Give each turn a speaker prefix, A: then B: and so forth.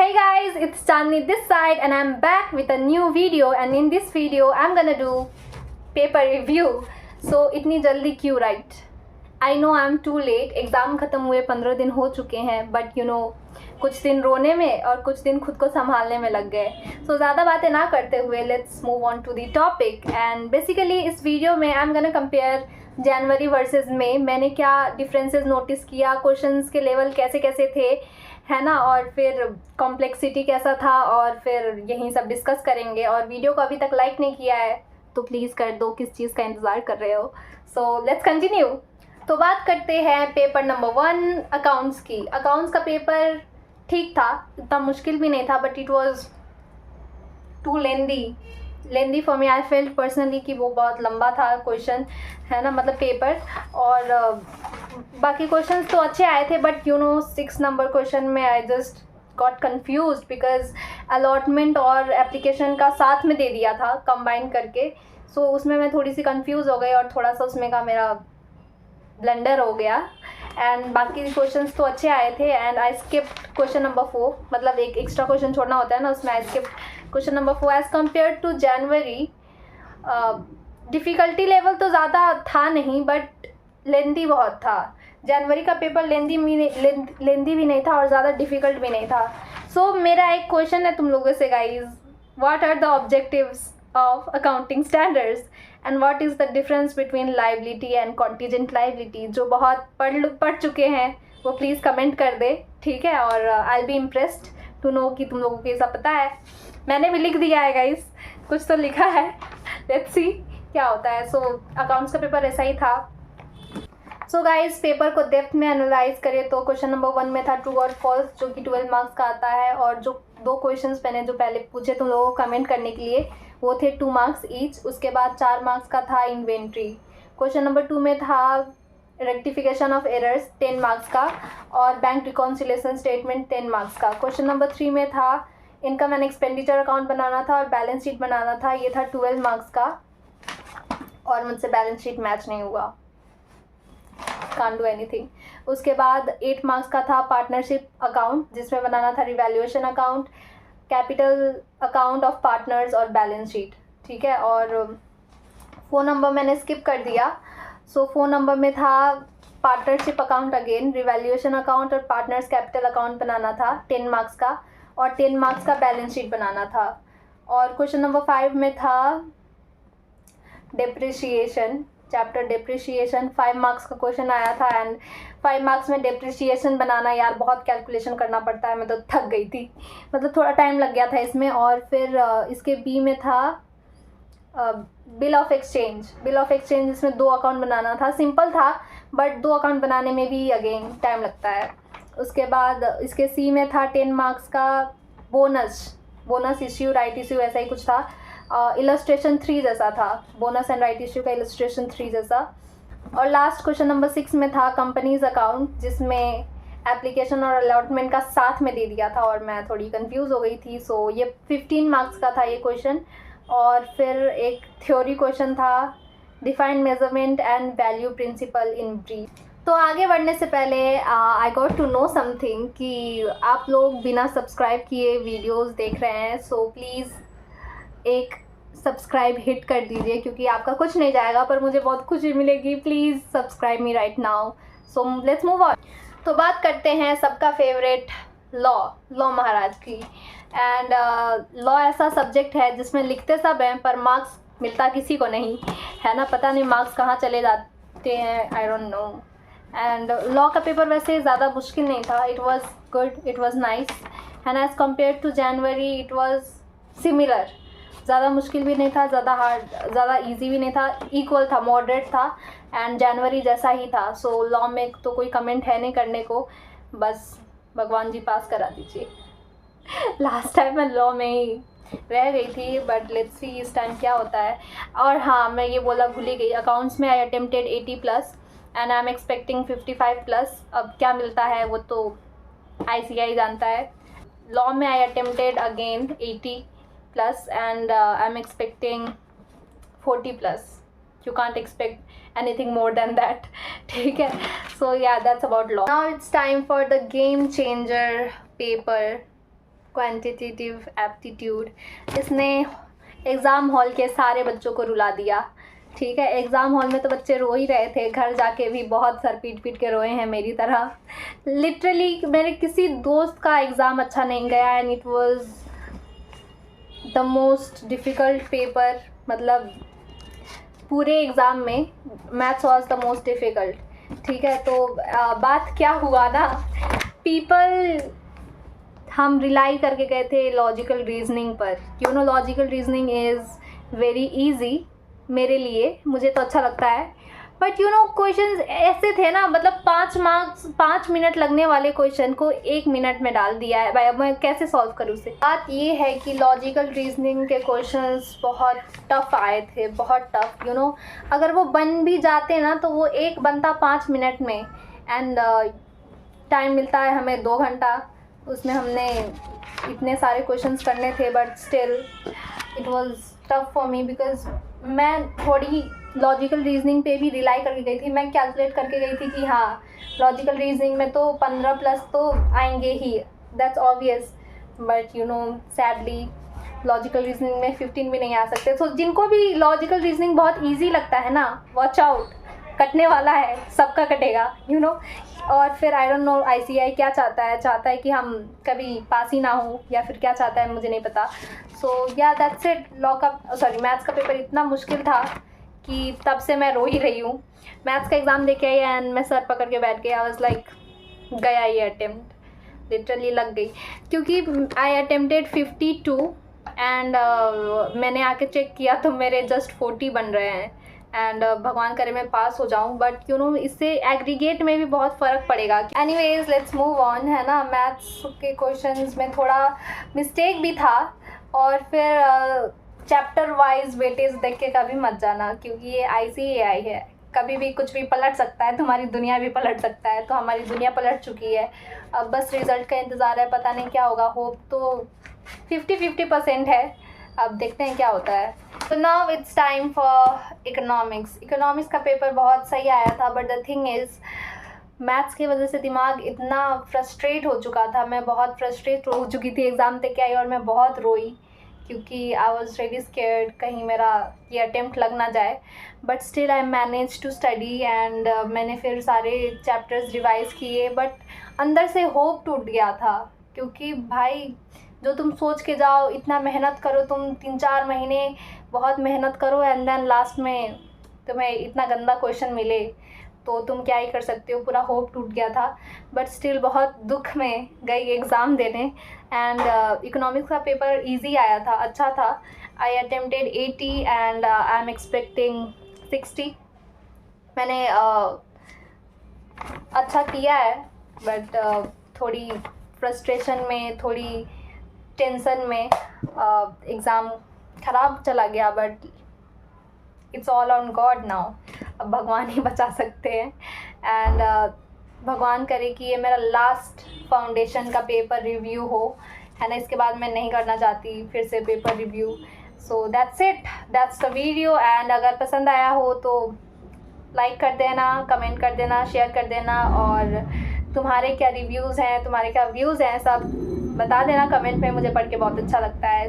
A: Hey guys, it's Chandni this side and I'm back with a new video, and in this video I'm gonna do paper review. So इतनी जल्दी क्यों right? I know I'm too late. Exam ख़त्म हुए 15 दिन हो चुके हैं, but you know कुछ दिन रोने में और कुछ दिन खुद को संभालने में लग गए. So ज़्यादा बातें ना करते हुए let's move on to the topic. And basically इस वीडियो में I'm gonna compare January versus May. मैंने क्या डिफरेंसेस नोटिस किया, क्वेश्चंस के लेवल कैसे कैसे थे, है ना, और फिर कॉम्प्लेक्सिटी कैसा था, और फिर यही सब डिस्कस करेंगे. और वीडियो को अभी तक लाइक नहीं किया है तो प्लीज़ कर दो, किस चीज़ का इंतज़ार कर रहे हो. So let's continue. तो बात करते हैं पेपर नंबर 1 अकाउंट्स की. अकाउंट्स का पेपर ठीक था, इतना मुश्किल भी नहीं था, but it was too lengthy for me. I felt personally कि वो बहुत लंबा था क्वेश्चन, है ना, मतलब पेपर. और बाकी क्वेश्चंस तो अच्छे आए थे, but you know 6 number question में I just got confused because allotment और एप्लीकेशन का साथ में दे दिया था कंबाइन करके. सो उसमें मैं थोड़ी सी कंफ्यूज हो गई और थोड़ा सा उसमें का मेरा ब्लंडर हो गया. एंड बाकी क्वेश्चंस तो अच्छे आए थे. And I skip question number 4, मतलब एक एक्स्ट्रा क्वेश्चन छोड़ना होता है ना, उसमें I skip question number 4 as compare to January. Difficulty level तो ज़्यादा था नहीं, बट लेंदी बहुत था. जनवरी का पेपर लेंदी भी नहीं था और ज़्यादा डिफ़िकल्ट भी नहीं था. सो मेरा एक क्वेश्चन है तुम लोगों से guys, what are the objectives of accounting standards and what is the difference between liability and contingent liability. जो बहुत पढ़ चुके हैं वो प्लीज़ कमेंट कर दे, ठीक है. और I will be impressed to know कि तुम लोगों को ये सब पता है. मैंने भी लिख दिया है गाइज, कुछ तो लिखा है. लेट्स सी क्या होता है. सो अकाउंट्स का पेपर ऐसा ही था. सो गाइस, पेपर को डेप्थ में एनालाइज करें तो क्वेश्चन नंबर 1 में था ट्रू और फॉल्स, जो कि 12 मार्क्स का आता है. और जो 2 क्वेश्चंस मैंने जो पहले पूछे तुम लोगों को कमेंट करने के लिए, वो थे 2 मार्क्स ईच. उसके बाद 4 मार्क्स का था इन्वेंट्री. क्वेश्चन नंबर 2 में था रेक्टिफिकेशन ऑफ एरर्स 10 मार्क्स का, और बैंक रिकॉन्सिलेशन स्टेटमेंट 10 मार्क्स का. क्वेश्चन नंबर 3 में था इनकम एंड एक्सपेंडिचर अकाउंट बनाना था और बैलेंस शीट बनाना था. ये था 12 मार्क्स का, और मुझसे बैलेंस शीट मैच नहीं हुआ. can't do anything. उसके बाद 8 मार्क्स का था पार्टनरशिप अकाउंट, जिसमें बनाना था revaluation account, capital account of partners और बैलेंस शीट, ठीक है. और 4 नंबर मैंने स्किप कर दिया. सो 4 नंबर में था partnership account again, revaluation account और पार्टनर्स कैपिटल अकाउंट बनाना था 10 मार्क्स का, और 10 मार्क्स का बैलेंस शीट बनाना था. और क्वेश्चन नंबर 5 में था डेप्रिसिएशन, चैप्टर डेप्रिसिएशन. 5 मार्क्स का क्वेश्चन आया था. एंड 5 मार्क्स में डेप्रिसिएशन बनाना, यार बहुत कैलकुलेशन करना पड़ता है, मैं तो थक गई थी, मतलब थोड़ा टाइम लग गया था इसमें. और फिर इसके बी में था बिल ऑफ एक्सचेंज जिसमें 2 अकाउंट बनाना था. सिंपल था, बट 2 अकाउंट बनाने में भी अगेन टाइम लगता है. उसके बाद इसके सी में था 10 मार्क्स का बोनस इश्यू, राइट इश्यू, ऐसा ही कुछ था. इलस्ट्रेशन 3 जैसा था, बोनस एंड राइट इश्यू का इलस्ट्रेशन 3 जैसा. और लास्ट क्वेश्चन नंबर 6 में था कंपनीज अकाउंट, जिसमें एप्लीकेशन और अलॉटमेंट का साथ में दे दिया था, और मैं थोड़ी कंफ्यूज हो गई थी. सो ये 15 मार्क्स का था ये क्वेश्चन. और फिर एक थ्योरी क्वेश्चन था defined measurement and value principle in brief. तो आगे बढ़ने से पहले I got to know something कि आप लोग बिना सब्सक्राइब किए वीडियोज़ देख रहे हैं. सो प्लीज़ एक सब्सक्राइब हिट कर दीजिए, क्योंकि आपका कुछ नहीं जाएगा पर मुझे बहुत खुशी मिलेगी. Please subscribe me right now. So let's move on. तो बात करते हैं सबका फेवरेट लॉ महाराज की. एंड लॉ ऐसा सब्जेक्ट है जिसमें लिखते सब हैं पर मार्क्स मिलता किसी को नहीं, है ना. पता नहीं मार्क्स कहाँ चले जाते हैं, I don't know. And law का पेपर वैसे ज़्यादा मुश्किल नहीं था. It was good, it was nice. And as compare to January it was similar. ज़्यादा मुश्किल भी नहीं था, ज़्यादा हार्ड, ज़्यादा इजी भी नहीं था, इक्वल था, मॉडरेट था. एंड जनवरी जैसा ही था. सो लॉ में तो कोई कमेंट है नहीं करने को, बस भगवान जी पास करा दीजिए. लास्ट टाइम मैं लॉ में ही रह गई थी, बट लेट्स सी इस टाइम क्या होता है. और हाँ, मैं ये बोला भूल ही गई, अकाउंट्स में आई attempted 80+ and I am expecting 55+. अब क्या मिलता है वो तो ICI जानता है. लॉ में आई attempted again 80+ and I'm expecting 40+. You can't expect anything more than that. ठीक है. So yeah, that's about law. Now it's time for the game changer paper quantitative aptitude. इसने एग्ज़ाम हॉल के सारे बच्चों को रुला दिया। ठीक है, एग्ज़ाम हॉल में तो बच्चे रो ही रहे थे, घर जाके भी बहुत सर पीट पीट के रोए हैं मेरी तरह। लिटरली मेरे किसी दोस्त का एग्ज़ाम अच्छा नहीं गया and it was the most difficult paper. मतलब पूरे एग्ज़ाम में maths was the most difficult. ठीक है, तो बात क्या हुआ ना, पीपल हम रिलाई करके गए थे लॉजिकल रीजनिंग पर। You know logical reasoning is very easy मेरे लिए, मुझे तो अच्छा लगता है। बट यू नो क्वेश्चंस ऐसे थे ना, मतलब 5 मिनट लगने वाले क्वेश्चन को 1 मिनट में डाल दिया है भाई। अब मैं कैसे सॉल्व करूँ उसे। बात ये है कि लॉजिकल रीजनिंग के क्वेश्चंस बहुत टफ़ आए थे, बहुत टफ़। यू नो अगर वो बन भी जाते ना तो वो एक बनता 5 मिनट में एंड टाइम मिलता है हमें 2 घंटा। उसमें हमने इतने सारे क्वेश्चंस करने थे, but still it was tough for me because मैं थोड़ी लॉजिकल रीजनिंग पे भी रिलाई करके गई थी। मैं कैलकुलेट करके गई थी कि हाँ लॉजिकल रीजनिंग में तो 15 प्लस तो आएंगे ही, that's obvious. But you know sadly logical reasoning में 15 भी नहीं आ सकते। सो जिनको भी लॉजिकल रीजनिंग बहुत ईजी लगता है ना, वॉच आउट, कटने वाला है, सबका कटेगा यू नो। और फिर आई डोंट नो ICAI क्या चाहता है कि हम कभी पास ही ना हो, या फिर क्या चाहता है मुझे नहीं पता। सो या दैट्स इट। मैथ्स का पेपर इतना मुश्किल था कि तब से मैं रो ही रही हूँ। मैथ्स का एग्ज़ाम दे के आई एंड मैं सर पकड़ के बैठ गई। आई वाज लाइक गया ये अटेम्प्ट, लिटरली लग गई। क्योंकि आई अटेम्प्टेड 52 एंड मैंने आके चेक किया तो मेरे जस्ट 40 बन रहे हैं एंड भगवान करे मैं पास हो जाऊं। बट यू नो इससे एग्रीगेट में भी बहुत फ़र्क पड़ेगा। एनीवेज लेट्स मूव ऑन, है ना। मैथ्स के क्वेश्चंस में थोड़ा मिस्टेक भी था। और फिर चैप्टर वाइज वेटेज देख के कभी मत जाना, क्योंकि ये ICAI है, कभी भी कुछ भी पलट सकता है, तुम्हारी दुनिया भी पलट सकता है। तो हमारी दुनिया पलट चुकी है, अब बस रिज़ल्ट का इंतज़ार है, पता नहीं क्या होगा। होप तो 50-50% है, अब देखते हैं क्या होता है। तो now it's time for economics का पेपर बहुत सही आया था। But the thing is maths की वजह से दिमाग इतना फ्रस्ट्रेट हो चुका था, मैं बहुत फ्रस्ट्रेट हो चुकी थी। एग्ज़ाम तक आई और मैं बहुत रोई, क्योंकि आई वॉज रियली स्केयर्ड कहीं मेरा ये अटेम्प्ट लग ना जाए। But still I manage to study and मैंने फिर सारे चैप्टर्स रिवाइज़ किए। बट अंदर से होप टूट गया था, क्योंकि भाई जो तुम सोच के जाओ, इतना मेहनत करो, तुम 3-4 महीने बहुत मेहनत करो एंड देन लास्ट में तुम्हें इतना गंदा क्वेश्चन मिले, तो तुम क्या ही कर सकते हो। पूरा होप टूट गया था। बट स्टिल बहुत दुख में गई एग्ज़ाम देने एंड इकोनॉमिक्स का पेपर इजी आया था, अच्छा था। आई attempted 80 and I am expecting 60। मैंने अच्छा किया है, बट थोड़ी फ्रस्ट्रेशन में, थोड़ी टेंशन में एग्ज़ाम ख़राब चला गया। But it's all on God now, अब भगवान ही बचा सकते हैं। एंड भगवान करे कि ये मेरा लास्ट फाउंडेशन का पेपर रिव्यू हो, है ना। इसके बाद मैं नहीं करना चाहती फिर से paper review. So that's it, that's the video. And अगर पसंद आया हो तो लाइक कर देना, कमेंट कर देना, शेयर कर देना, और तुम्हारे क्या रिव्यूज़ हैं, तुम्हारे क्या व्यूज़ हैं, सब बता देना कमेंट में। मुझे पढ़ के बहुत अच्छा लगता है।